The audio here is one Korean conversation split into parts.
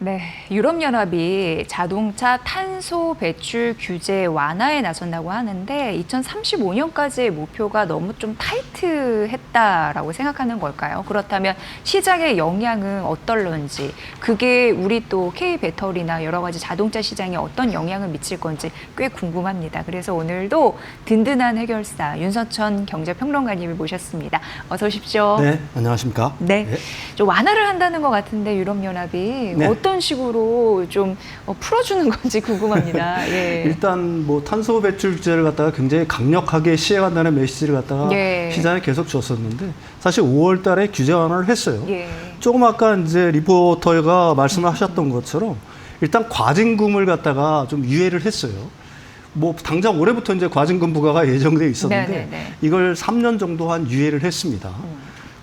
네, 유럽연합이 자동차 탄소 배출 규제 완화에 나선다고 하는데 2035년까지의 목표가 너무 좀 타이트했다라고 생각하는 걸까요? 그렇다면 시장의 영향은 어떨런지, 그게 우리 또 K배터리나 여러 가지 자동차 시장에 어떤 영향을 미칠 건지 꽤 궁금합니다. 그래서 오늘도 든든한 해결사 윤서천 경제평론가님을 모셨습니다. 어서 오십시오. 네, 안녕하십니까? 네, 좀 완화를 한다는 것 같은데 유럽연합이 네. 어떤 식으로 좀 풀어주는 건지 궁금합니다. 예. 일단 뭐 탄소 배출 규제를 갖다가 굉장히 강력하게 시행한다는 메시지를 갖다가 예. 시장에 계속 줬었는데 사실 5월 달에 규제 완화를 했어요. 예. 조금 아까 이제 리포터가 말씀하셨던 것처럼 일단 과징금을 갖다가 좀 유예를 했어요. 뭐 당장 올해부터 이제 과징금 부과가 예정돼 있었는데 네네네. 이걸 3년 정도 한 유예를 했습니다.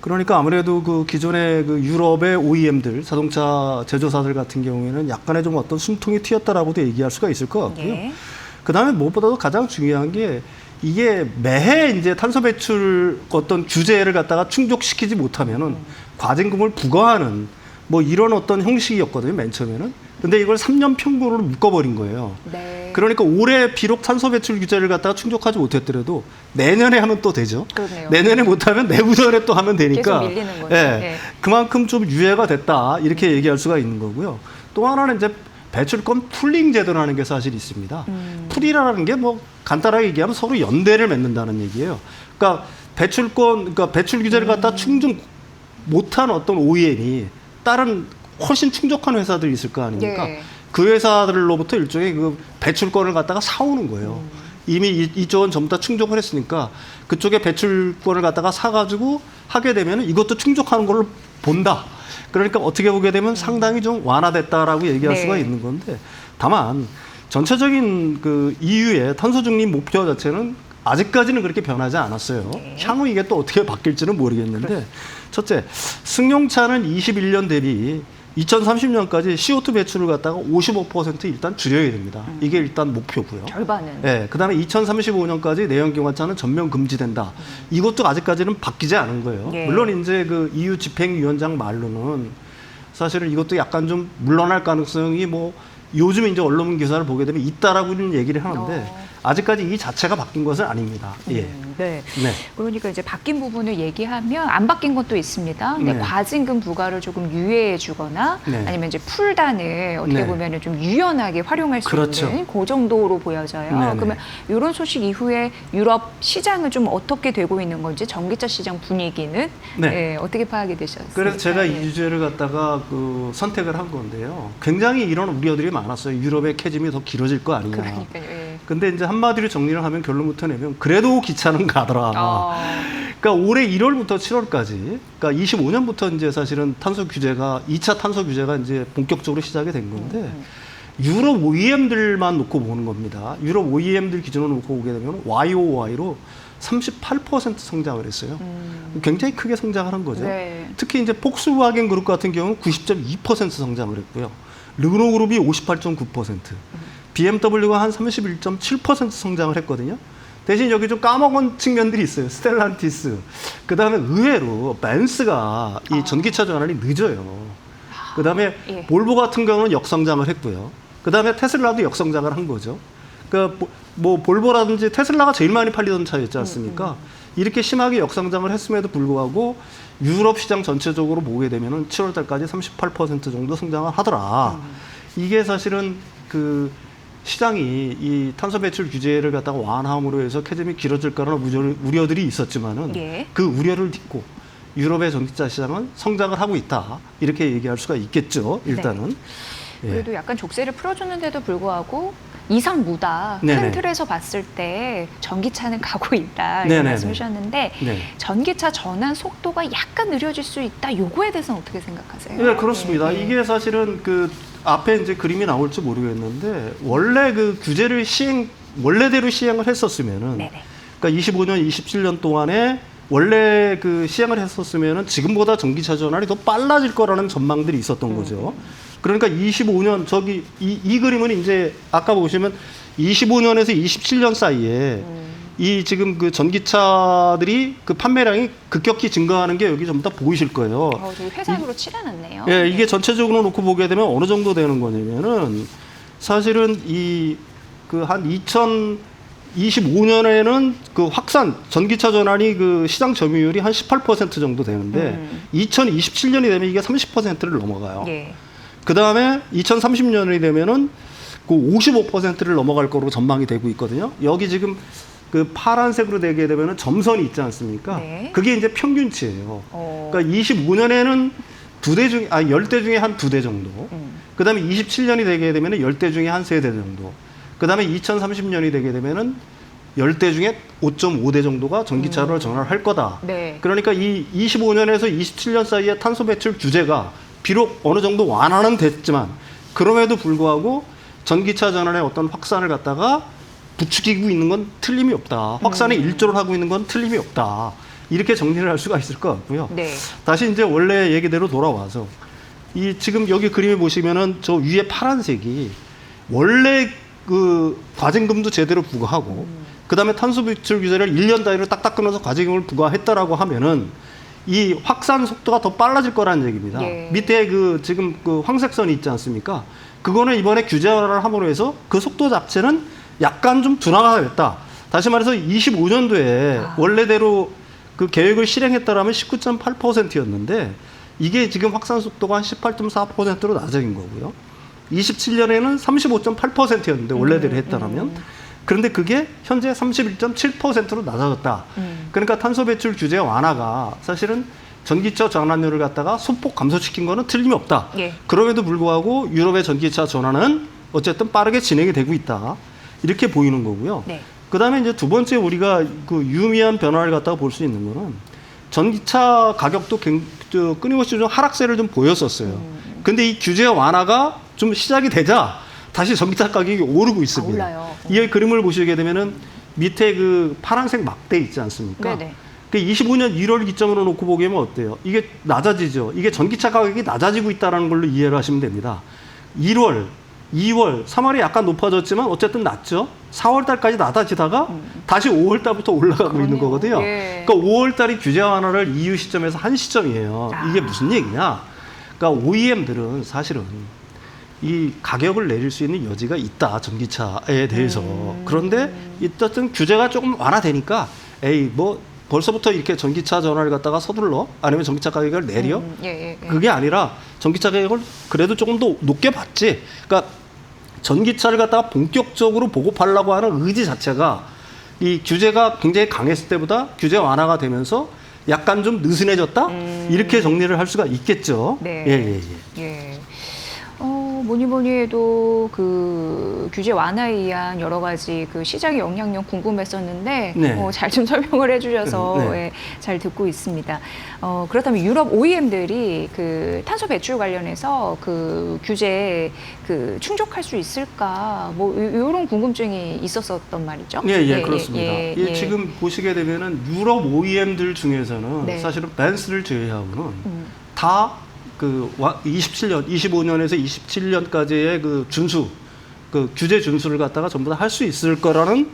그러니까 아무래도 그 기존의 그 유럽의 OEM들, 자동차 제조사들 같은 경우에는 약간의 좀 어떤 숨통이 튀었다라고도 얘기할 수가 있을 것 같고요. 예. 그 다음에 무엇보다도 가장 중요한 게 이게 매해 이제 탄소 배출 어떤 규제를 갖다가 충족시키지 못하면은 과징금을 부과하는 뭐 이런 어떤 형식이었거든요, 맨 처음에는. 근데 이걸 3년 평균으로 묶어버린 거예요. 네. 그러니까 올해 비록 탄소 배출 규제를 갖다가 충족하지 못했더라도 내년에 하면 또 되죠. 그러네요. 내년에 못하면 내후년에 또 하면 되니까. 계속 밀리는 거죠. 예, 네. 그만큼 좀 유예가 됐다 이렇게 얘기할 수가 있는 거고요. 또 하나는 이제 배출권 풀링 제도라는 게 사실 있습니다. 풀이라는 게 뭐 간단하게 얘기하면 서로 연대를 맺는다는 얘기예요. 그러니까 그러니까 배출 규제를 갖다 충족 못한 어떤 OEM이 다른 훨씬 충족한 회사들이 있을 거 아닙니까? 예. 그 회사들로부터 일종의 그 배출권을 갖다가 사오는 거예요. 이미 이쪽은 전부 다 충족을 했으니까 그쪽에 배출권을 갖다가 사가지고 하게 되면 이것도 충족하는 걸로 본다. 그러니까 어떻게 보게 되면 상당히 좀 완화됐다라고 얘기할 네. 수가 있는 건데 다만 전체적인 그 EU의 탄소 중립 목표 자체는 아직까지는 그렇게 변하지 않았어요. 네. 향후 이게 또 어떻게 바뀔지는 모르겠는데 첫째, 승용차는 21년 대비 2030년까지 CO2 배출을 갖다가 55% 일단 줄여야 됩니다. 이게 일단 목표고요. 절반은. 네, 그다음에 2035년까지 내연기관차는 전면 금지된다. 이것도 아직까지는 바뀌지 않은 거예요. 예. 물론 이제 그 EU 집행위원장 말로는 사실은 이것도 약간 좀 물러날 가능성이 뭐 요즘 이제 언론 기사를 보게 되면 있다라고는 얘기를 하는데 아직까지 이 자체가 바뀐 것은 아닙니다. 예. 네. 네. 그러니까 이제 바뀐 부분을 얘기하면 안 바뀐 것도 있습니다. 네. 과징금 부과를 조금 유예해 주거나 네. 아니면 이제 풀단을 어떻게 네. 보면 좀 유연하게 활용할 수 그렇죠. 있는 그 정도로 보여져요. 네, 네. 그러면 이런 소식 이후에 유럽 시장은 좀 어떻게 되고 있는 건지 전기차 시장 분위기는 네. 예, 어떻게 파악이 되셨습니까? 그래서 제가 예. 이 주제를 갖다가 그 선택을 한 건데요. 굉장히 이런 우려들이 많았어요. 유럽의 캐즘이 더 길어질 거 아니냐. 그러니까요. 예. 근데 이제 한마디로 정리를 하면 결론부터 내면 그래도 기차는 가더라. 아, 그러니까 올해 1월부터 7월까지, 그러니까 25년부터 이제 사실은 탄소 규제가 2차 탄소 규제가 이제 본격적으로 시작이 된 건데 유럽 OEM들만 놓고 보는 겁니다. 유럽 OEM들 기준으로 놓고 보게 되면 YOY로 38% 성장을 했어요. 굉장히 크게 성장을 한 거죠. 네. 특히 이제 폭스바겐 그룹 같은 경우는 90.2% 성장을 했고요. 르노 그룹이 58.9%, BMW가 한 31.7% 성장을 했거든요. 대신 여기 좀 까먹은 측면들이 있어요. 스텔란티스. 그 다음에 의외로 벤츠가 이 전기차 전환이 늦어요. 그 다음에 예. 볼보 같은 경우는 역성장을 했고요. 그 다음에 테슬라도 역성장을 한 거죠. 그러니까 뭐 볼보라든지 테슬라가 제일 많이 팔리던 차였지 않습니까? 이렇게 심하게 역성장을 했음에도 불구하고 유럽 시장 전체적으로 보게 되면은 7월 달까지 38% 정도 성장을 하더라. 이게 사실은 그 시장이 이 탄소 배출 규제를 갖다가 완화함으로 해서 캐즘이 길어질 거라는 우려들이 있었지만은 예. 그 우려를 딛고 유럽의 전기차 시장은 성장을 하고 있다. 이렇게 얘기할 수가 있겠죠. 일단은. 예. 그래도 약간 족쇄를 풀어주는데도 불구하고 이상무다. 큰 네네. 틀에서 봤을 때 전기차는 가고 있다. 이런 네네네. 말씀 주셨는데 네. 전기차 전환 속도가 약간 느려질 수 있다. 요거에 대해서는 어떻게 생각하세요? 네, 그렇습니다. 예, 예. 이게 사실은 그 앞에 이제 그림이 나올지 모르겠는데 원래 그 규제를 원래대로 시행을 했었으면은 네네. 그러니까 25년, 27년 동안에 원래 그 시행을 했었으면은 지금보다 전기차 전환이 더 빨라질 거라는 전망들이 있었던 거죠. 그러니까 25년 이 그림은 이제 아까 보시면 25년에서 27년 사이에 이 지금 그 전기차들이 그 판매량이 급격히 증가하는 게 여기 전부 다 보이실 거예요. 저기 회사으로 칠해놨네요. 예, 이게 전체적으로 놓고 보게 되면 어느 정도 되는 거냐면은 사실은 이 그 한 2025년에는 그 확산 전기차 전환이 그 시장 점유율이 한 18% 정도 되는데 2027년이 되면 이게 30%를 넘어가요. 예. 그 다음에 2030년이 되면은 그 55%를 넘어갈 거로 전망이 되고 있거든요. 여기 지금 그 파란색으로 되게 되면은 점선이 있지 않습니까? 네. 그게 이제 평균치예요. 그러니까 25년에는 10대 중에 한 2대 정도. 그 다음에 27년이 되게 되면은 10대 중에 한 3대 정도. 그 다음에 2030년이 되게 되면은 10대 중에 5.5대 정도가 전기차로 전환을 할 거다. 네. 그러니까 이 25년에서 27년 사이에 탄소 배출 규제가 비록 어느 정도 완화는 됐지만 그럼에도 불구하고 전기차 전환의 어떤 확산을 갖다가 부추기고 있는 건 틀림이 없다. 확산에 일조를 하고 있는 건 틀림이 없다. 이렇게 정리를 할 수가 있을 것 같고요. 네. 다시 이제 원래 얘기대로 돌아와서 이 지금 여기 그림에 보시면은 저 위에 파란색이 원래 그 과징금도 제대로 부과하고 그다음에 탄소 배출 규제를 1년 단위로 딱딱 끊어서 과징금을 부과했다라고 하면은 이 확산 속도가 더 빨라질 거라는 얘기입니다. 예. 밑에 그 지금 그 황색선이 있지 않습니까? 그거는 이번에 규제 완화를 함으로 해서 그 속도 자체는 약간 좀 둔화가 됐다. 다시 말해서 25년도에 원래대로 그 계획을 실행했다라면 19.8%였는데 이게 지금 확산 속도가 한 18.4%로 낮아진 거고요. 27년에는 35.8%였는데 원래대로 했다라면 그런데 그게 현재 31.7%로 낮아졌다. 그러니까 탄소 배출 규제 완화가 사실은 전기차 전환율을 갖다가 소폭 감소시킨 거는 틀림이 없다. 예. 그럼에도 불구하고 유럽의 전기차 전환은 어쨌든 빠르게 진행이 되고 있다. 이렇게 보이는 거고요. 네. 그다음에 이제 두 번째 우리가 그 유의미한 변화를 갖다가 볼 수 있는 거는 전기차 가격도 끊임없이 좀 하락세를 좀 보였었어요. 근데 이 규제 완화가 좀 시작이 되자 다시 전기차 가격이 오르고 있습니다. 올라요. 이 그림을 보시게 되면은 밑에 그 파란색 막대 있지 않습니까? 네네. 그 25년 1월 기점으로 놓고 보게 되면 어때요? 이게 낮아지죠. 이게 전기차 가격이 낮아지고 있다는 걸로 이해를 하시면 됩니다. 1월, 2월, 3월이 약간 높아졌지만 어쨌든 낮죠. 4월 달까지 낮아지다가 다시 5월 달부터 올라가고 있는 거거든요. 예. 그러니까 5월 달이 규제 완화를 EU 시점에서 한 시점이에요. 이게 무슨 얘기냐? 그러니까 OEM들은 사실은 이 가격을 내릴 수 있는 여지가 있다. 전기차에 대해서. 그런데 어쨌든 규제가 조금 완화되니까 에이 뭐 벌써부터 이렇게 전기차 전환을 갖다가 서둘러 아니면 전기차 가격을 내려 예. 그게 아니라 전기차 가격을 그래도 조금 더 높게 받지. 그러니까 전기차를 갖다가 본격적으로 보급하려고 하는 의지 자체가 이 규제가 굉장히 강했을 때보다 규제 완화가 되면서 약간 좀 느슨해졌다? 이렇게 정리를 할 수가 있겠죠. 네. 예. 뭐니 해도 그 규제 완화에 의한 여러 가지 그 시장의 영향력 궁금했었는데 네. 잘 좀 설명을 해주셔서 네. 예, 잘 듣고 있습니다. 그렇다면 유럽 OEM들이 그 탄소 배출 관련해서 그 규제에 그 충족할 수 있을까? 뭐 이런 궁금증이 있었었던 말이죠. 예, 그렇습니다. 지금 보시게 되면은 유럽 OEM들 중에서는 네. 사실은 벤츠를 제외하고는 다 그 27년, 25년에서 27년까지의 그 준수, 그 규제 준수를 갖다가 전부 다 할 수 있을 거라는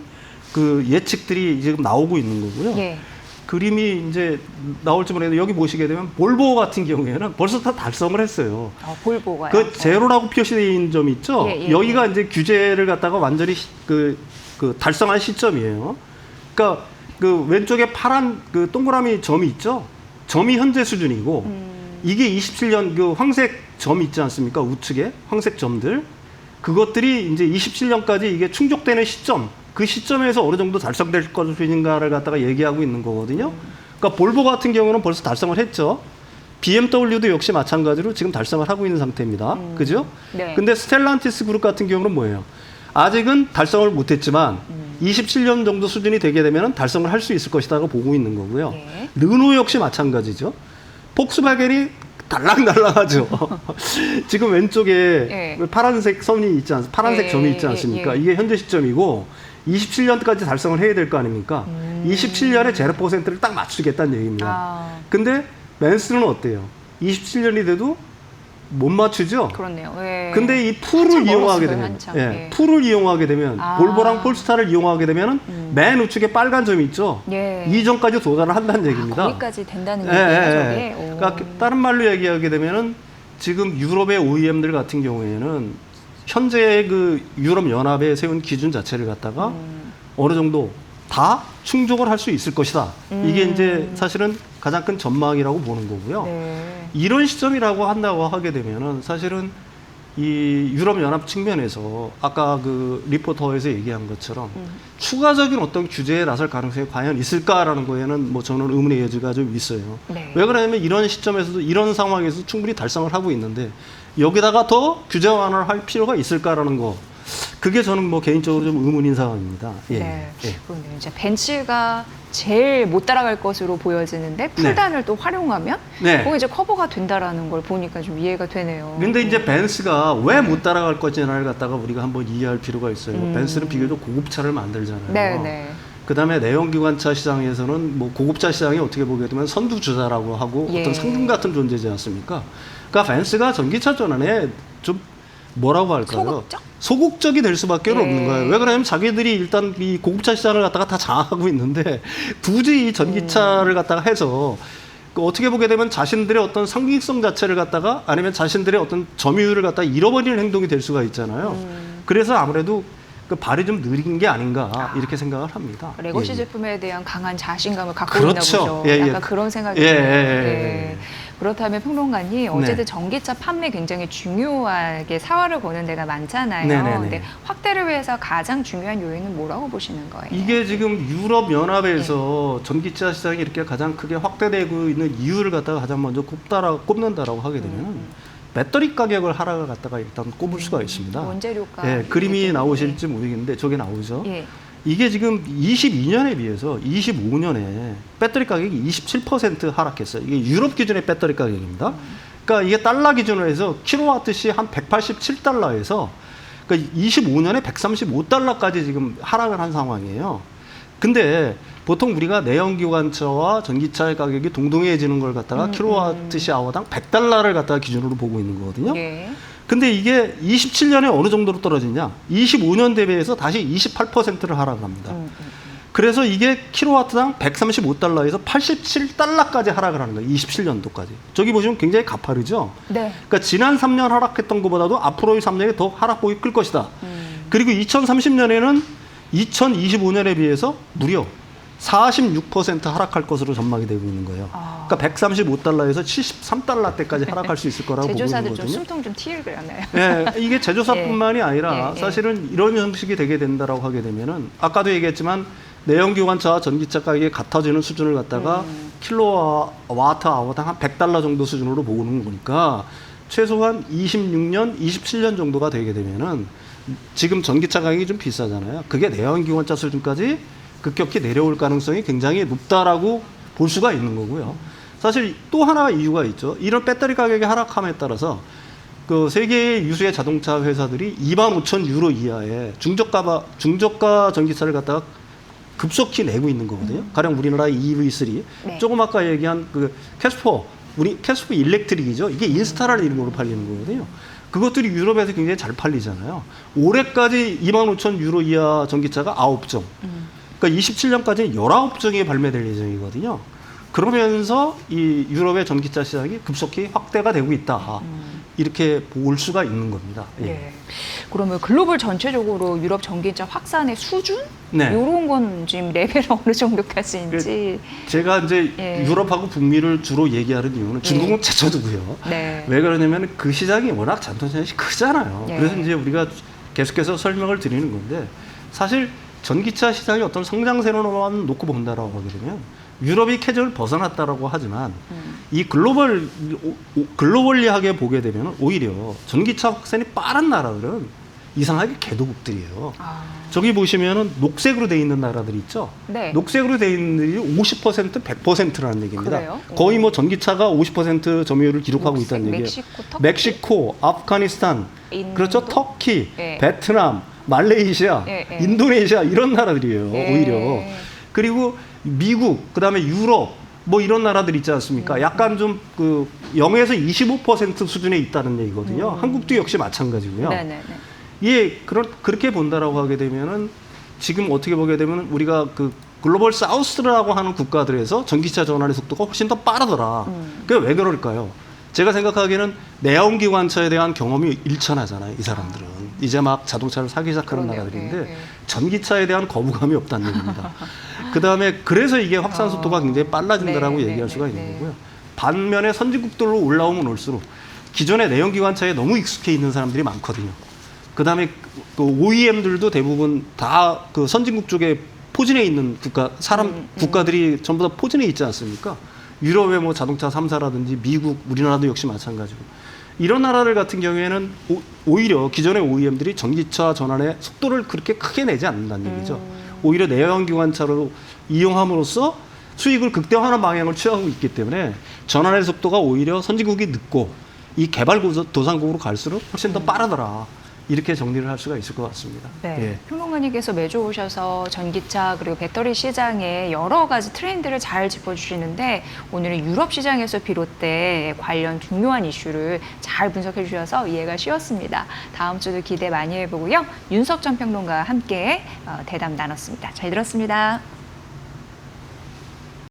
그 예측들이 지금 나오고 있는 거고요. 예. 그림이 이제 나올지 모르겠는데 여기 보시게 되면 볼보 같은 경우에는 벌써 다 달성을 했어요. 볼보가요. 그 제로라고 표시되어 있는 점이 있죠. 예. 여기가 이제 규제를 갖다가 완전히 그 달성한 시점이에요. 그러니까 그 왼쪽에 파란 그 동그라미 점이 있죠. 점이 현재 수준이고 이게 27년 그 황색 점 있지 않습니까? 우측에 황색 점들. 그것들이 이제 27년까지 이게 충족되는 시점, 그 시점에서 어느 정도 달성될 것인가를 갖다가 얘기하고 있는 거거든요. 그러니까 볼보 같은 경우는 벌써 달성을 했죠. BMW도 역시 마찬가지로 지금 달성을 하고 있는 상태입니다. 그죠? 네. 근데 스텔란티스 그룹 같은 경우는 뭐예요? 아직은 달성을 못했지만 27년 정도 수준이 되게 되면 달성을 할 수 있을 것이라고 보고 있는 거고요. 네. 르노 역시 마찬가지죠. 폭스바겐이 달랑달랑하죠. 지금 왼쪽에 파란색 선이 있지 않습니까? 파란색 점이 있지 않습니까? 이게 현재 시점이고 27년까지 달성을 해야 될 거 아닙니까? 27년에 제로 퍼센트를 딱 맞추겠다는 얘기입니다. 근데 벤츠는 어때요? 27년이 돼도 못 맞추죠. 그렇네요. 예. 근데 이 풀을 한참 이용하게 멀었어요, 되면, 한참. 예, 예. 풀을 이용하게 되면 아. 볼보랑 폴스타를 이용하게 되면은 맨 우측에 빨간 점이 있죠. 예. 이전까지 도달을 한다는 얘기입니다. 거기까지 된다는 예, 얘기예요, 예, 저게. 예. 오. 그러니까 다른 말로 얘기하게 되면은 지금 유럽의 OEM들 같은 경우에는 현재 그 유럽 연합에 세운 기준 자체를 갖다가 어느 정도 다 충족을 할 수 있을 것이다. 이게 이제 사실은 가장 큰 전망이라고 보는 거고요. 네. 이런 시점이라고 한다고 하게 되면은 사실은 이 유럽 연합 측면에서 아까 그 리포터에서 얘기한 것처럼 추가적인 어떤 규제에 나설 가능성이 과연 있을까라는 거에는 뭐 저는 의문의 여지가 좀 있어요. 네. 왜 그러냐면 이런 시점에서도 이런 상황에서 충분히 달성을 하고 있는데 여기다가 더 규제 완화를 할 필요가 있을까라는 거. 그게 저는 뭐 개인적으로 좀 의문인 상황입니다. 예. 네. 예. 그런데 이제 벤츠가 제일 못 따라갈 것으로 보여지는데 풀단을 또 활용하면 네. 그거 이제 커버가 된다라는 걸 보니까 좀 이해가 되네요. 근데 이제 벤츠가 왜 못 따라갈 것인지를 갖다가 우리가 한번 이해할 필요가 있어요. 벤츠는 비교적 고급차를 만들잖아요. 네, 네. 그다음에 내연기관차 시장에서는 뭐 고급차 시장이 어떻게 보게 되면 선두주자라고 하고 예. 어떤 상금 같은 존재지 않습니까? 그러니까 벤츠가 전기차 전환에 좀 뭐라고 할까요? 소극적? 소극적이 될 수밖에 예. 없는 거예요. 왜 그러냐면 자기들이 일단 이 고급차 시장을 갖다가 다 장악하고 있는데 굳이 이 전기차를 갖다가 해서 그 어떻게 보게 되면 자신들의 어떤 상징성 자체를 갖다가 아니면 자신들의 어떤 점유율을 갖다가 잃어버리는 행동이 될 수가 있잖아요. 그래서 아무래도 그 발이 좀 느린 게 아닌가 이렇게 생각을 합니다. 레거시 예. 제품에 대한 강한 자신감을 갖고 그렇죠. 있나 보죠. 예, 예. 약간 그런 생각이 예, 드네요. 예, 예, 예. 그렇다면 평론가님 어쨌든 네. 전기차 판매 굉장히 중요하게 사활을 거는 데가 많잖아요. 네네네. 근데 확대를 위해서 가장 중요한 요인은 뭐라고 보시는 거예요? 이게 지금 유럽 연합에서 전기차 시장이 이렇게 가장 크게 확대되고 있는 이유를 갖다가 가장 먼저 꼽는다라고 하게 되면은 배터리 가격을 하락을 갖다가 일단 꼽을 수가 있습니다. 원재료가 예, 그림이 나오실지 모르겠는데 저게 나오죠. 예. 이게 지금 22년에 비해서 25년에 배터리 가격이 27% 하락했어요. 이게 유럽 기준의 배터리 가격입니다. 그러니까 이게 달러 기준으로 해서 킬로와트시 한 187달러에서 그러니까 25년에 135달러까지 지금 하락을 한 상황이에요. 근데 보통 우리가 내연기관차와 전기차의 가격이 동등해지는 걸 갖다가 킬로와트시 아워당 100달러를 갖다가 기준으로 보고 있는 거거든요. 예. 근데 이게 27년에 어느 정도로 떨어지냐? 25년 대비해서 다시 28%를 하락을 합니다. 그래서 이게 킬로와트당 135달러에서 87달러까지 하락을 하는 거예요. 27년도까지. 저기 보시면 굉장히 가파르죠? 네. 그러니까 지난 3년 하락했던 것보다도 앞으로의 3년이 더 하락폭이 클 것이다. 그리고 2030년에는 2025년에 비해서 무려 46% 하락할 것으로 전망이 되고 있는 거예요. 아. 그러니까 135달러에서 73달러대까지 하락할 수 있을 거라고 보고 있는 제조사들 좀 거거든요. 숨통 좀 튀으려나요? 예, 이게 제조사뿐만이 아니라 예, 예. 사실은 이런 형식이 되게 된다라고 하게 되면은 아까도 얘기했지만 내연기관차와 전기차 가격이 같아지는 수준을 갖다가 킬로와트 아워당 한 100달러 정도 수준으로 보는 거니까 최소한 26년, 27년 정도가 되게 되면은 지금 전기차 가격이 좀 비싸잖아요. 그게 내연기관차 수준까지 급격히 내려올 가능성이 굉장히 높다라고 볼 수가 있는 거고요. 사실 또 하나 이유가 있죠. 이런 배터리 가격의 하락함에 따라서 그 세계의 유수의 자동차 회사들이 25,000 유로 이하의 중저가 전기차를 갖다가 급속히 내고 있는 거거든요. 가령 우리나라의 EV3, 네. 조금 아까 얘기한 그 캐스퍼, 우리 캐스퍼 일렉트릭이죠. 이게 인스타라는 이름으로 팔리는 거거든요. 그것들이 유럽에서 굉장히 잘 팔리잖아요. 올해까지 25,000 유로 이하 전기차가 9종. 그러니까 27년까지 19종이 발매될 예정이거든요. 그러면서 이 유럽의 전기차 시장이 급속히 확대가 되고 있다. 이렇게 볼 수가 있는 겁니다. 예. 네. 그러면 글로벌 전체적으로 유럽 전기차 확산의 수준? 네. 이런 건 지금 레벨 어느 정도까지인지. 제가 이제 예. 유럽하고 북미를 주로 얘기하는 이유는 중국은 제쳐두고요. 네. 왜 그러냐면 그 시장이 워낙 잔존시장이 크잖아요. 예. 그래서 이제 우리가 계속해서 설명을 드리는 건데 사실 전기차 시장이 어떤 성장세로만 놓고 본다라고 하게 되면 유럽이 캐적을 벗어났다라고 하지만 이 글로벌리하게 보게 되면 오히려 전기차 확산이 빠른 나라들은 이상하게 개도국들이에요. 아. 저기 보시면은 녹색으로 돼 있는 나라들 있죠. 네. 녹색으로 돼 있는 들이 50%, 100%라는 얘기입니다. 그래요? 거의 뭐 전기차가 50% 점유율을 기록하고 녹색, 있다는 얘기예요. 멕시코, 터키? 멕시코, 아프가니스탄, 인도? 그렇죠. 터키, 예. 베트남, 말레이시아, 예, 예. 인도네시아 이런 나라들이에요. 예. 오히려. 그리고 미국, 그다음에 유럽, 뭐 이런 나라들 있지 않습니까? 약간 좀 그 0에서 25% 수준에 있다는 얘기거든요. 한국도 역시 마찬가지고요. 네네네. 예, 그렇게 본다라고 하게 되면은 지금 어떻게 보게 되면 우리가 그 글로벌 사우스라고 하는 국가들에서 전기차 전환의 속도가 훨씬 더 빠르더라. 그게 왜 그럴까요? 제가 생각하기에는 내연기관차에 대한 경험이 일천하잖아요. 이 사람들은 이제 막 자동차를 사기 시작하는 그러네요. 나라들인데 네, 네. 전기차에 대한 거부감이 없다는 얘기입니다. 그다음에 그래서 이게 확산 속도가 굉장히 빨라진다라고 네, 얘기할 네, 수가 네, 있는 네. 거고요. 반면에 선진국들로 올라오면 올수록 기존의 내연기관차에 너무 익숙해 있는 사람들이 많거든요. 그다음에 그 OEM들도 대부분 다 그 선진국 쪽에 포진해 있는 국가들이 전부 다 포진해 있지 않습니까? 유럽의 뭐 자동차 3사라든지 미국, 우리나라도 역시 마찬가지고. 이런 나라들 같은 경우에는 오히려 기존의 OEM들이 전기차 전환의 속도를 그렇게 크게 내지 않는다는 얘기죠. 오히려 내연기관차로 이용함으로써 수익을 극대화하는 방향을 취하고 있기 때문에 전환의 속도가 오히려 선진국이 늦고 이 개발도상국으로 갈수록 훨씬 더 빠르더라. 이렇게 정리를 할 수가 있을 것 같습니다. 네. 예. 평론가님께서 매주 오셔서 전기차 그리고 배터리 시장의 여러 가지 트렌드를 잘 짚어주시는데 오늘은 유럽 시장에서 비롯된 관련 중요한 이슈를 잘 분석해 주셔서 이해가 쉬웠습니다. 다음 주도 기대 많이 해보고요. 윤석전 평론가와 함께 대담 나눴습니다. 잘 들었습니다.